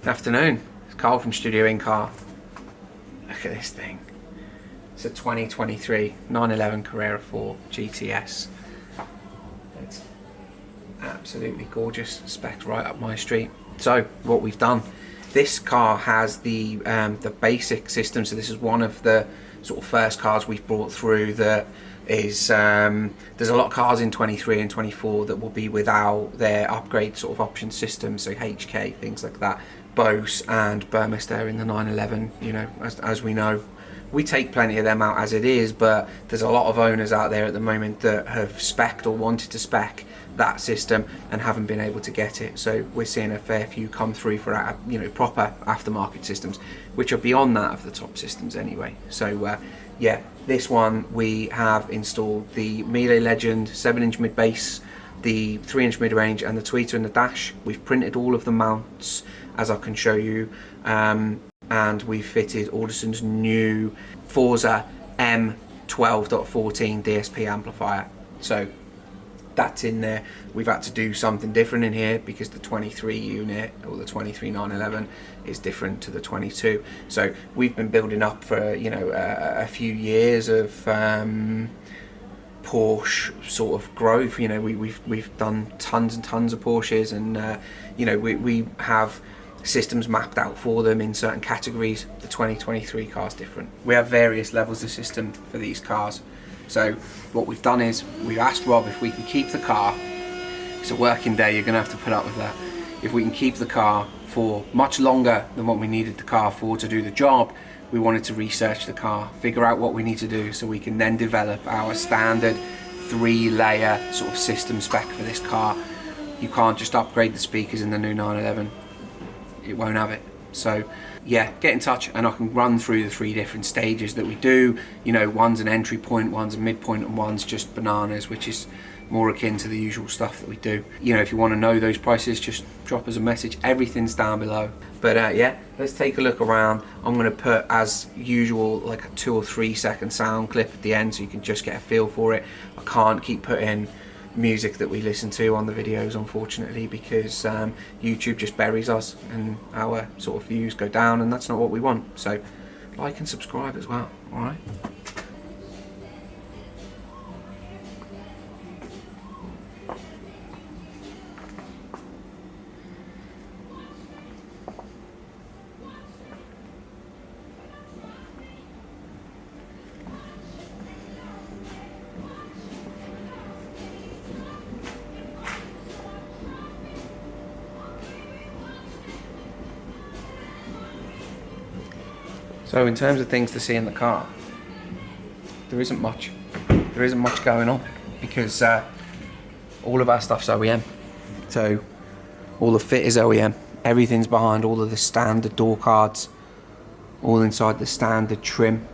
Good afternoon, it's Carl from Studio Incar. Look at this thing. It's a 2023 911 Carrera 4 GTS. It's absolutely gorgeous, spec right up my street. So what we've done, this car has the basic system. So this is one of the sort of first cars we've brought through that is there's a lot of cars in 23 and 24 that will be without their upgrade sort of option system, so HK, things like that. Bose and Burmester in the 911, you know, as we know, we take plenty of them out as it is, but there's a lot of owners out there at the moment that have spec'd or wanted to spec that system and haven't been able to get it. So we're seeing a fair few come through for, you know, proper aftermarket systems, which are beyond that of the top systems anyway. So yeah, this one we have installed the Mille Legend 7-inch mid base, the 3-inch mid range, and the tweeter in the dash. We've printed all of the mounts, as I can show you, and we've fitted Audison's new Forza M12.14 DSP amplifier. So that's in there. We've had to do something different in here because the 23 unit, or the 23 911, is different to the 22. So we've been building up for, you know, a few years of Porsche sort of growth. You know, we've done tons and tons of Porsches, and you know, we have systems mapped out for them in certain categories. The 2023 car is different. We have various levels of system for these cars. So what we've done is we've asked Rob if we can keep the car. It's a working day, you're gonna have to put up with that. If we can keep the car for much longer than what we needed the car for to do the job, we wanted to research the car, figure out what we need to do so we can then develop our standard 3-layer sort of system spec for this car. You can't just upgrade the speakers in the new 911. It won't have it. So yeah, get in touch and I can run through the 3 different stages that we do. You know, one's an entry point, one's a midpoint, and one's just bananas, which is more akin to the usual stuff that we do. You know, if you want to know those prices, just drop us a message. Everything's down below. But yeah, let's take a look around. I'm going to put, as usual, like a 2 or 3 second sound clip at the end so you can just get a feel for it. I can't keep putting music that we listen to on the videos, unfortunately, because YouTube just buries us and our sort of views go down, and that's not what we want. So like and subscribe as well, alright? So in terms of things to see in the car, there isn't much going on, because all of our stuff's OEM. So all the fit is OEM, everything's behind all of the standard door cards, all inside the standard trim.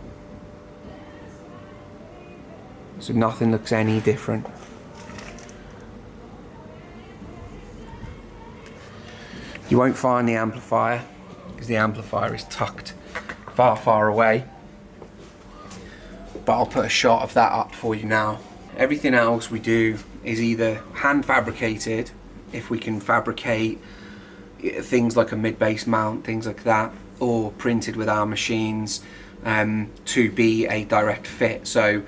So nothing looks any different. You won't find the amplifier, because the amplifier is tucked far away, but I'll put a shot of that up for you now. Everything else we do is either hand fabricated, if we can fabricate things like a mid-base mount, things like that, or printed with our machines to be a direct fit. So,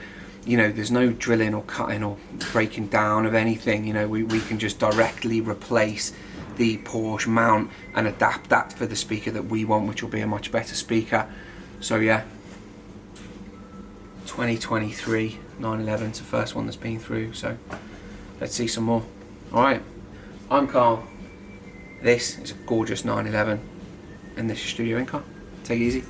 you know, there's no drilling or cutting or breaking down of anything. You know, we can just directly replace the Porsche mount and adapt that for the speaker that we want, which will be a much better speaker. So yeah, 2023 911 is the first one that's been through, so let's see some more. Alright, I'm Carl, this is a gorgeous 911, and this is Studio Incar. Take it easy.